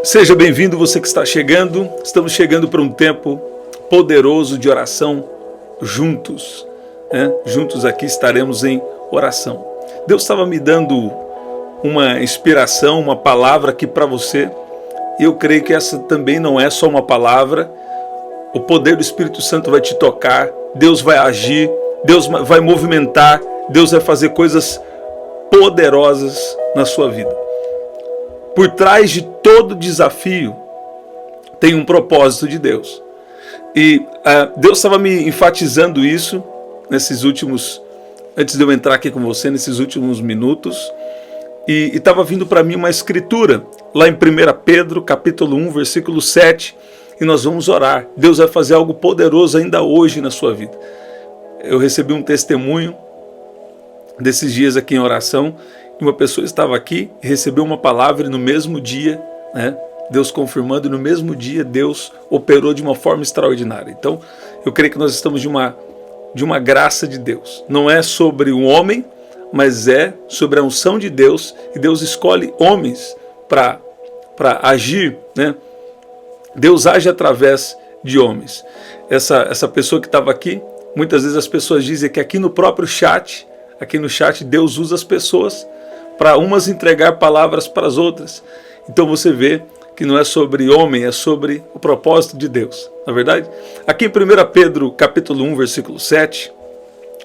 Seja bem-vindo você que está chegando. Estamos chegando para um tempo poderoso de oração juntos, né? Juntos aqui estaremos em oração. Deus estava me dando uma inspiração, uma palavra aqui para você. E eu creio que essa também não é só uma palavra. O poder do Espírito Santo vai te tocar. Deus vai agir. Deus vai movimentar. Deus vai fazer coisas poderosas na sua vida. Por trás de todo desafio tem um propósito de Deus. E Deus estava me enfatizando isso nesses últimos, antes de eu entrar aqui com você, nesses últimos minutos. E estava vindo para mim uma escritura, lá em 1 Pedro, capítulo 1, versículo 7. E nós vamos orar. Deus vai fazer algo poderoso ainda hoje na sua vida. Eu recebi um testemunho desses dias aqui em oração. Uma pessoa estava aqui e recebeu uma palavra e no mesmo dia, né, Deus confirmando, e no mesmo dia Deus operou de uma forma extraordinária. Então, eu creio que nós estamos de uma graça de Deus. Não é sobre um homem, mas é sobre a unção de Deus, e Deus escolhe homens para agir, né? Deus age através de homens. Essa pessoa que estava aqui, muitas vezes as pessoas dizem que aqui no próprio chat, aqui no chat Deus usa as pessoas para umas entregar palavras para as outras. Então você vê que não é sobre homem, é sobre o propósito de Deus. Na verdade, aqui em 1 Pedro capítulo 1, versículo 7,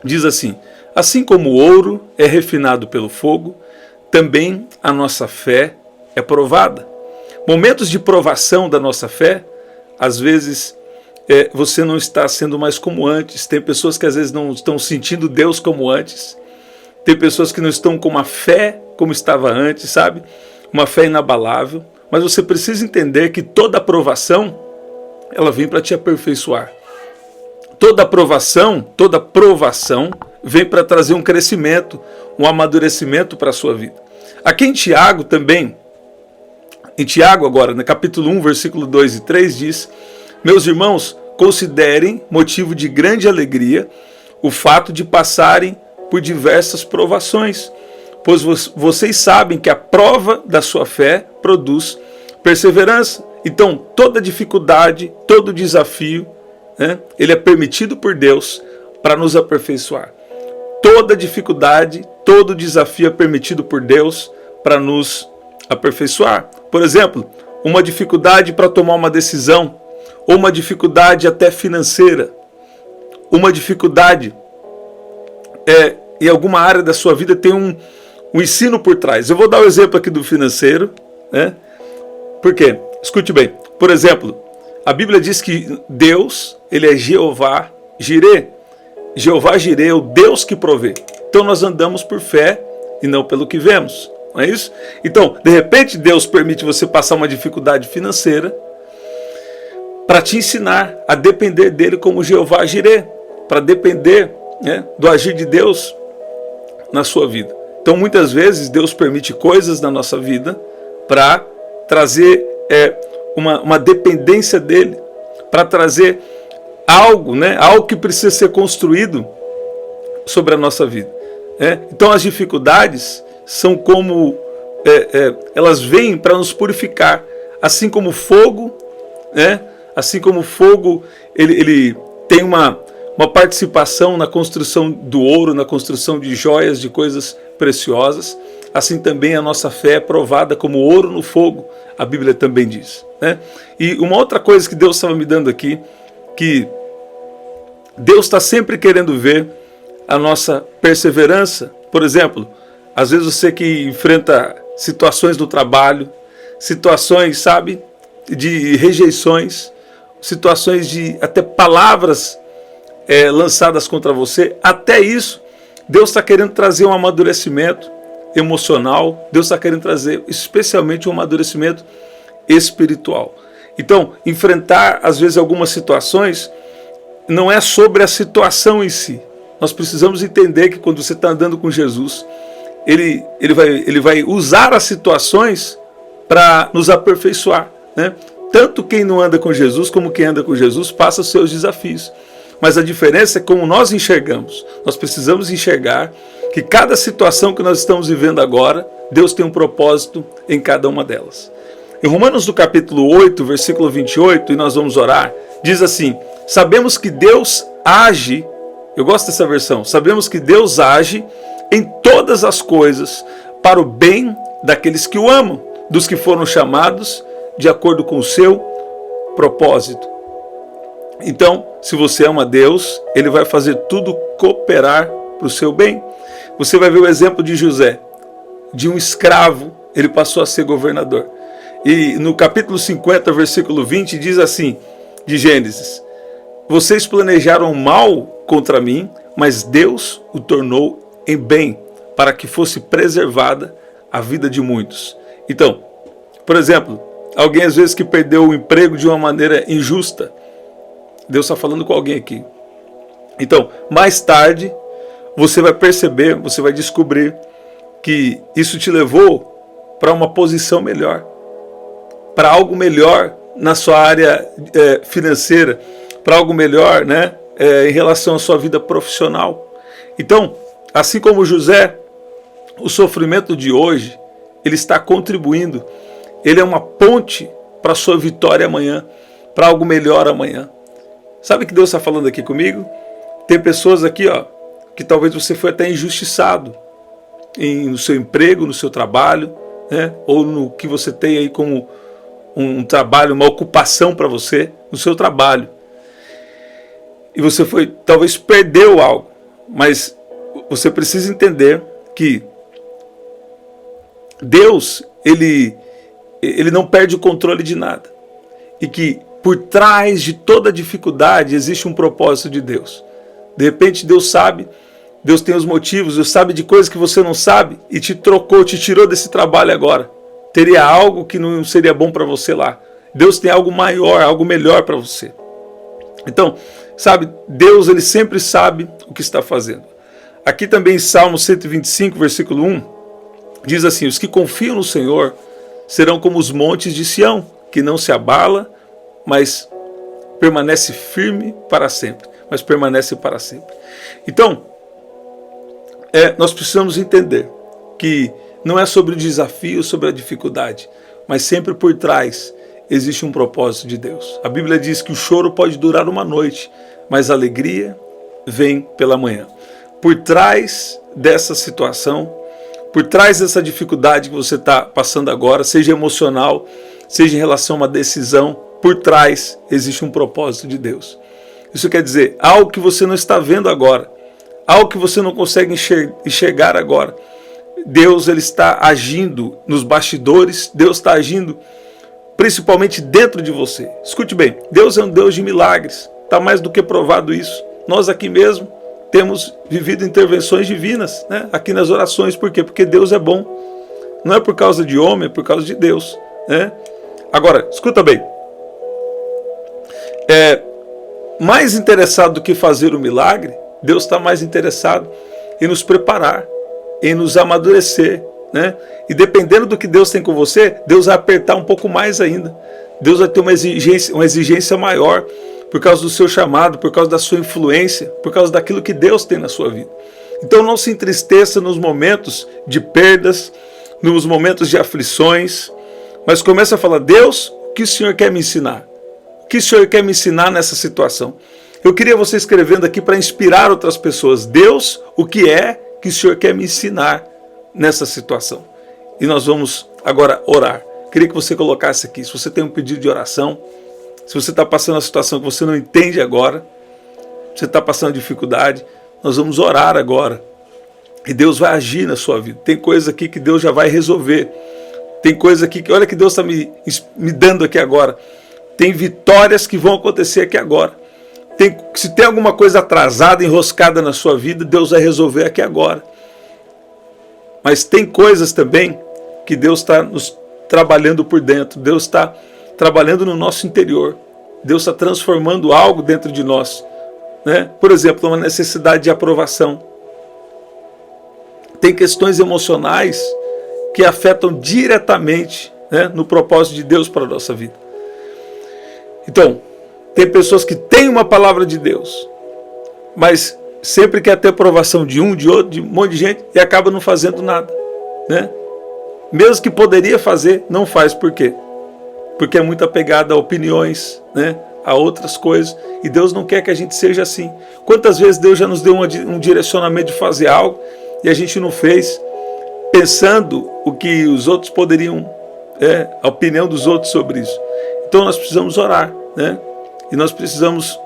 diz assim: assim como o ouro é refinado pelo fogo, também a nossa fé é provada. Momentos de provação da nossa fé, às vezes você não está sendo mais como antes. Tem pessoas que às vezes não estão sentindo Deus como antes. Tem pessoas que não estão com uma fé como estava antes, sabe? Uma fé inabalável. Mas você precisa entender que toda aprovação, ela vem para te aperfeiçoar. Toda aprovação vem para trazer um crescimento, um amadurecimento para a sua vida. Aqui em Tiago também, em Tiago agora, no capítulo 1, versículo 2 e 3, diz: meus irmãos, considerem motivo de grande alegria o fato de passarem por diversas provações, pois vocês sabem que a prova da sua fé produz perseverança. Então, toda dificuldade, todo desafio, né, ele é permitido por Deus para nos aperfeiçoar. Toda dificuldade, todo desafio é permitido por Deus para nos aperfeiçoar. Por exemplo, uma dificuldade para tomar uma decisão, ou uma dificuldade até financeira, uma dificuldade em alguma área da sua vida tem um ensino por trás. Eu vou dar o exemplo aqui do financeiro, né? Por quê? Escute bem. Por exemplo, a Bíblia diz que Deus, ele é Jeová Jireh. Jeová Jireh é o Deus que provê. Então nós andamos por fé e não pelo que vemos. Não é isso? Então, de repente, Deus permite você passar uma dificuldade financeira para te ensinar a depender dele como Jeová Jireh, para depender, né, do agir de Deus na sua vida. Então muitas vezes Deus permite coisas na nossa vida para trazer uma dependência dele, para trazer algo, né, algo que precisa ser construído sobre a nossa vida. Então as dificuldades são como, elas vêm para nos purificar, assim como o fogo, né? Assim como o fogo, ele tem uma participação na construção do ouro, na construção de joias, de coisas preciosas, assim também a nossa fé é provada como ouro no fogo, a Bíblia também diz, né? E uma outra coisa que Deus estava me dando aqui, que Deus está sempre querendo ver a nossa perseverança. Por exemplo, às vezes você que enfrenta situações no trabalho, situações, sabe, de rejeições, situações de até palavras lançadas contra você, até isso, Deus está querendo trazer um amadurecimento emocional, Deus está querendo trazer especialmente um amadurecimento espiritual. Então, enfrentar às vezes algumas situações não é sobre a situação em si. Nós precisamos entender que quando você está andando com Jesus, ele vai usar as situações para nos aperfeiçoar, né? Tanto quem não anda com Jesus como quem anda com Jesus passa os seus desafios. Mas a diferença é como nós enxergamos. Nós precisamos enxergar que cada situação que nós estamos vivendo agora, Deus tem um propósito em cada uma delas. Em Romanos do capítulo 8, versículo 28, e nós vamos orar, diz assim: sabemos que Deus age, eu gosto dessa versão, sabemos que Deus age em todas as coisas para o bem daqueles que o amam, dos que foram chamados de acordo com o seu propósito. Então, se você ama Deus, Ele vai fazer tudo cooperar para o seu bem. Você vai ver o exemplo de José, de um escravo, ele passou a ser governador. E no capítulo 50, versículo 20, diz assim, de Gênesis: vocês planejaram mal contra mim, mas Deus o tornou em bem, para que fosse preservada a vida de muitos. Então, por exemplo, alguém às vezes que perdeu o emprego de uma maneira injusta, Deus está falando com alguém aqui. Então, mais tarde, você vai perceber, você vai descobrir que isso te levou para uma posição melhor, para algo melhor na sua área financeira, para algo melhor, né, em relação à sua vida profissional. Então, assim como José, o sofrimento de hoje, ele está contribuindo, ele é uma ponte para a sua vitória amanhã, para algo melhor amanhã. Sabe o que Deus está falando aqui comigo? Tem pessoas aqui, ó, que talvez você foi até injustiçado no seu emprego, no seu trabalho, né? Ou no que você tem aí como um trabalho, uma ocupação para você, no seu trabalho. E você talvez perdeu algo, mas você precisa entender que Deus, ele não perde o controle de nada. E que por trás de toda dificuldade existe um propósito de Deus. De repente Deus sabe, Deus tem os motivos, Deus sabe de coisas que você não sabe e te trocou, te tirou desse trabalho agora. Teria algo que não seria bom para você lá. Deus tem algo maior, algo melhor para você. Então, sabe, Deus, ele sempre sabe o que está fazendo. Aqui também em Salmo 125, versículo 1, diz assim: os que confiam no Senhor serão como os montes de Sião, que não se abala, mas permanece firme para sempre. Mas permanece para sempre. Então, nós precisamos entender que não é sobre o desafio, sobre a dificuldade, mas sempre por trás existe um propósito de Deus. A Bíblia diz que o choro pode durar uma noite, mas a alegria vem pela manhã. Por trás dessa situação, por trás dessa dificuldade que você está passando agora, seja emocional, seja em relação a uma decisão, por trás existe um propósito de Deus. Isso quer dizer, algo que você não está vendo agora, algo que você não consegue enxergar agora. Deus, ele está agindo nos bastidores, Deus está agindo principalmente dentro de você. Escute bem, Deus é um Deus de milagres, está mais do que provado isso. Nós aqui mesmo temos vivido intervenções divinas, né? Aqui nas orações. Por quê? Porque Deus é bom. Não é por causa de homem, é por causa de Deus, né? Agora, escuta bem. Mais interessado do que fazer o milagre, Deus está mais interessado em nos preparar, em nos amadurecer, né? E dependendo do que Deus tem com você, Deus vai apertar um pouco mais ainda. Deus vai ter uma exigência maior por causa do seu chamado, por causa da sua influência, por causa daquilo que Deus tem na sua vida. Então não se entristeça nos momentos de perdas, nos momentos de aflições, mas comece a falar: Deus, o que o Senhor quer me ensinar? O que o Senhor quer me ensinar nessa situação? Eu queria você escrevendo aqui para inspirar outras pessoas. Deus, o que é que o Senhor quer me ensinar nessa situação? E nós vamos agora orar. Queria que você colocasse aqui, se você tem um pedido de oração, se você está passando uma situação que você não entende agora, você está passando dificuldade, nós vamos orar agora. E Deus vai agir na sua vida. Tem coisa aqui que Deus já vai resolver. Tem coisa aqui que, olha que Deus está me dando aqui agora. Tem vitórias que vão acontecer aqui agora. Se tem alguma coisa atrasada, enroscada na sua vida, Deus vai resolver aqui agora. Mas tem coisas também que Deus está nos trabalhando por dentro. Deus está trabalhando no nosso interior. Deus está transformando algo dentro de nós, né? Por exemplo, uma necessidade de aprovação. Tem questões emocionais que afetam diretamente, né, no propósito de Deus para a nossa vida. Então, tem pessoas que têm uma palavra de Deus, mas sempre quer ter aprovação de um, de outro, de um monte de gente, e acaba não fazendo nada, né? Mesmo que poderia fazer, não faz. Por quê? porque é muito apegado a opiniões, né, a outras coisas, e Deus não quer que a gente seja assim. Quantas vezes Deus já nos deu um direcionamento de fazer algo e a gente não fez, pensando o que os outros poderiam, a opinião dos outros sobre isso. Então nós precisamos orar, né? E nós precisamos,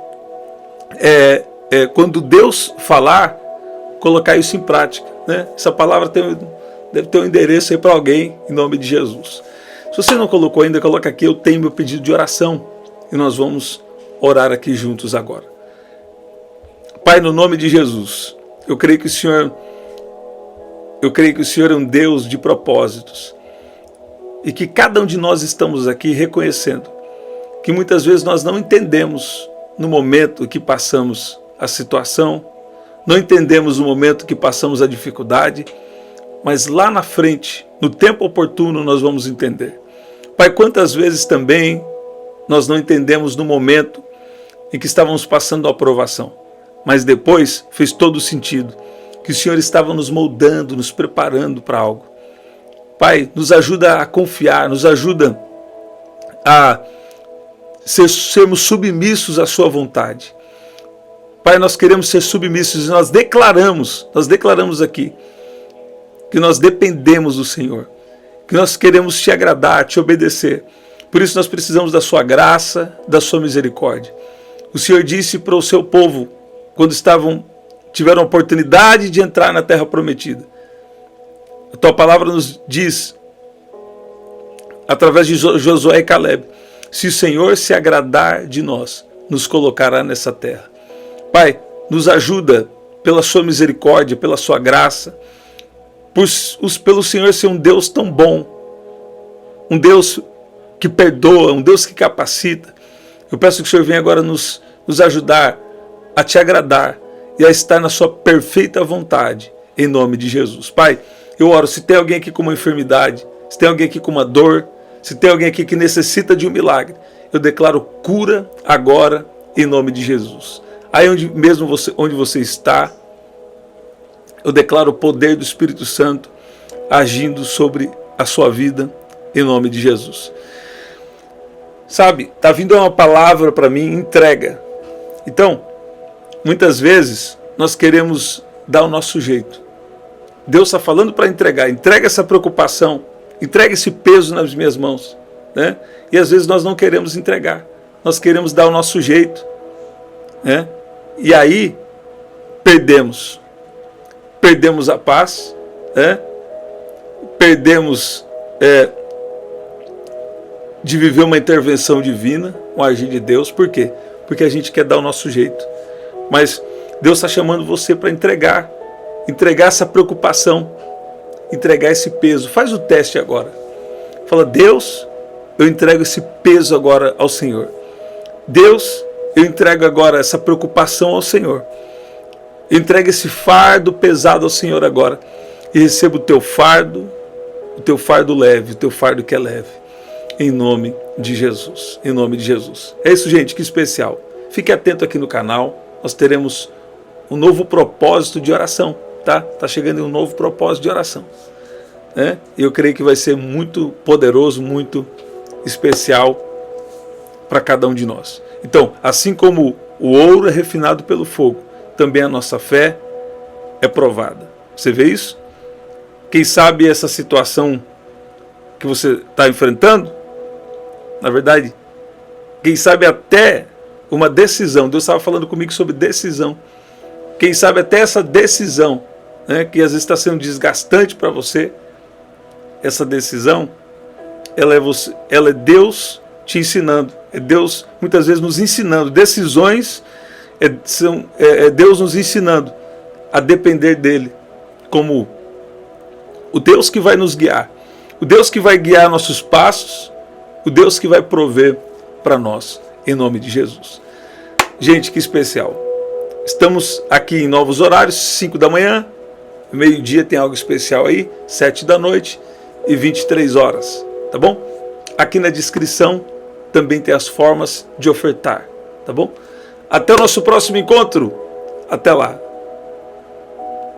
quando Deus falar, colocar isso em prática, né? Essa palavra deve ter um endereço aí para alguém, em nome de Jesus. Se você não colocou ainda, coloca aqui, eu tenho meu pedido de oração, e nós vamos orar aqui juntos agora. Pai, no nome de Jesus, eu creio que o Senhor é um Deus de propósitos, e que cada um de nós estamos aqui reconhecendo que muitas vezes nós não entendemos no momento que passamos a situação, não entendemos no momento que passamos a dificuldade, mas lá na frente, no tempo oportuno, nós vamos entender. Pai, quantas vezes também nós não entendemos no momento em que estávamos passando a aprovação, mas depois fez todo o sentido, que o Senhor estava nos moldando, nos preparando para algo. Pai, nos ajuda a confiar, nos ajuda a sermos submissos à sua vontade. Pai, nós queremos ser submissos e nós declaramos aqui que nós dependemos do Senhor, que nós queremos te agradar, te obedecer. Por isso nós precisamos da sua graça, da sua misericórdia. O Senhor disse para o seu povo, quando tiveram a oportunidade de entrar na terra prometida. A tua palavra nos diz, através de Josué e Caleb, se o Senhor se agradar de nós, nos colocará nessa terra. Pai, nos ajuda pela sua misericórdia, pela sua graça, pelo Senhor ser um Deus tão bom, um Deus que perdoa, um Deus que capacita. Eu peço que o Senhor venha agora nos ajudar a te agradar e a estar na sua perfeita vontade, em nome de Jesus. Pai, eu oro, se tem alguém aqui com uma enfermidade, se tem alguém aqui com uma dor, se tem alguém aqui que necessita de um milagre, eu declaro cura agora, em nome de Jesus. Aí onde você está, eu declaro o poder do Espírito Santo agindo sobre a sua vida, em nome de Jesus. Sabe, está vindo uma palavra para mim, entrega. Então, muitas vezes, nós queremos dar o nosso jeito. Deus está falando para entregar. Entrega essa preocupação, entrega esse peso nas minhas mãos, né? E às vezes nós não queremos entregar. Nós queremos dar o nosso jeito, né? E aí, perdemos a paz, né? Perdemos de viver uma intervenção divina, um agir de Deus. Por quê? Porque a gente quer dar o nosso jeito. Mas Deus está chamando você para entregar essa preocupação, entregar esse peso. Faz o teste agora. Fala, Deus, eu entrego esse peso agora ao Senhor. Deus, eu entrego agora essa preocupação ao Senhor. Eu entrego esse fardo pesado ao Senhor agora. E recebo o teu fardo leve, o teu fardo que é leve. Em nome de Jesus. Em nome de Jesus. É isso, gente, que especial. Fique atento aqui no canal. Nós teremos um novo propósito de oração. Tá chegando um novo propósito de oração. E eu creio que vai ser muito poderoso, muito especial para cada um de nós. Então, assim como o ouro é refinado pelo fogo, também a nossa fé é provada. Você vê isso? Quem sabe essa situação que você está enfrentando, na verdade, quem sabe até uma decisão. Deus estava falando comigo sobre decisão. Quem sabe até essa decisão, né, que às vezes está sendo desgastante para você, essa decisão, ela é Deus te ensinando. É Deus muitas vezes nos ensinando. Decisões é Deus nos ensinando a depender dele, como o Deus que vai nos guiar, o Deus que vai guiar nossos passos, o Deus que vai prover para nós, em nome de Jesus. Gente, que especial. Estamos aqui em novos horários, 5 da manhã, meio-dia tem algo especial aí, 7 da noite e 23 horas, tá bom? Aqui na descrição também tem as formas de ofertar, tá bom? Até o nosso próximo encontro. Até lá.